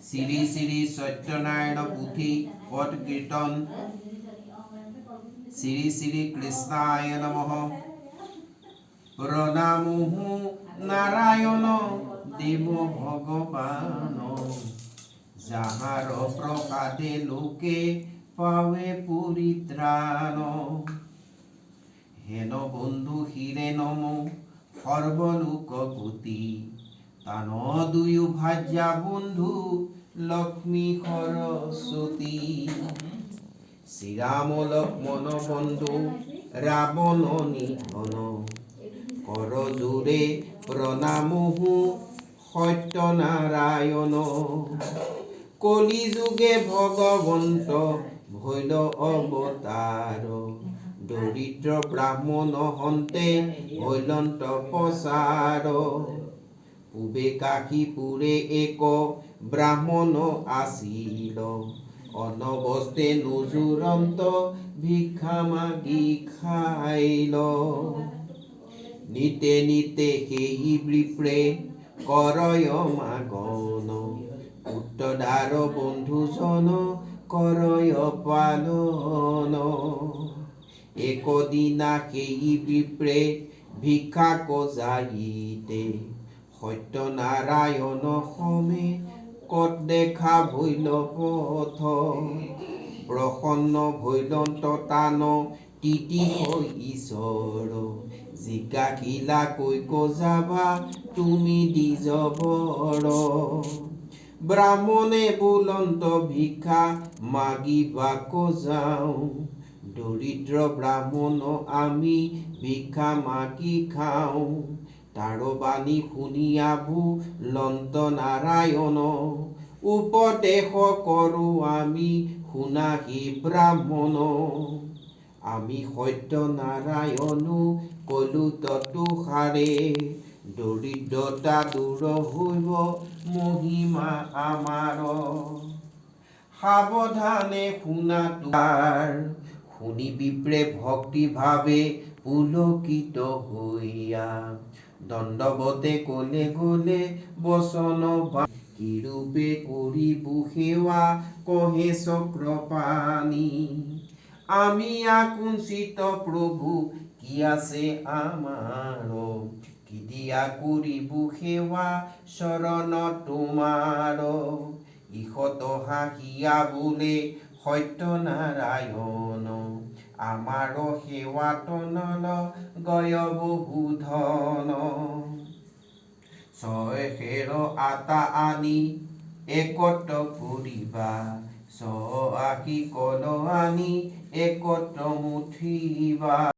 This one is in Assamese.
শ্রী শ্রী সত্যনারায়ণ পুথি পট কীর্তন। শ্রী শ্রী কৃষ্ণায় নমঃ। প্রণামুহু নারায়ণ দেব ভগবান, যাহার প্রসাদে লোকে পাবে পরিত্রাণ। হেন বন্ধু হিরে নম সর্বলোকপতি, তান দুয়ো ভাজ্যা বন্ধু লক্ষ্মী সরস্বতী। শ্রীরাম লক্ষ্মণ বন্ধু রাবণ নিধন, কর জোরে প্রণামহু সত্যনারায়ণ। কলি যুগে ভগবন্ত ভৈল অবতার, দরিদ্র ব্রাহ্মণ হন্তে ভৈলন্ত প্রসার। পূবে কাশীপুরে এক ব্রাহ্মণ আসিল, অনবস্তে নুজুরন্ত ভিক্ষা মাগি খাইল। নিতে নিতে সেই বিপ্রে করয় মাগন, উত্তদার বন্ধুজন করয় পালন। একদিনা সেই বিপ্রে ভিক্ষা যাইতে, সত্যনারায়ণ সমে কত দেখা ভৈল পথ। প্ৰসন্ন ভৈলন্ত তান তিতি ঈশ্বৰ, জিজ্ঞাসিলা কৈক যাবা তুমি দ্বিজ বৰ। ব্ৰাহ্মণে বোলন্ত ভিক্ষা মাগিবাক যাওঁ, দৰিদ্ৰ ব্ৰাহ্মণ আমি ভিক্ষা মাগি খাওঁ। তাৰ বাণী শুনিয়া বোলন্ত নাৰায়ণ, উপদেশ কৰো আমি শুনা হি ব্ৰাহ্মণ। আমি সত্যনাৰায়ণ কলো ততোসাৰে, দৰিদ্ৰতা দূৰ হৈব মহিমা আমাৰ। সাৱধানে শুনা তোমাৰ, শুনি বিপ্ৰে ভক্তি ভাৱে পুলকিত হৈয়া। দণ্ডৱতে কলে গলে বচন কিৰূপে কৰিবু সেৱা কহে চক্ৰপাণি। আমি আকুঞ্চিত প্ৰভু কি আছে আমাৰ, কিদিয়া কৰিবু সেৱা চৰণ তোমাৰ। ঈষত হাঁহিয়া বোলে সত্যনাৰায়ণ, আমাৰ সেৱাত নল গয় বহু ধন। ছয় খেৰ আটা আনি একত্ৰ কৰিবা, ৮৬ কল আনি একত্ৰ মুঠিবা।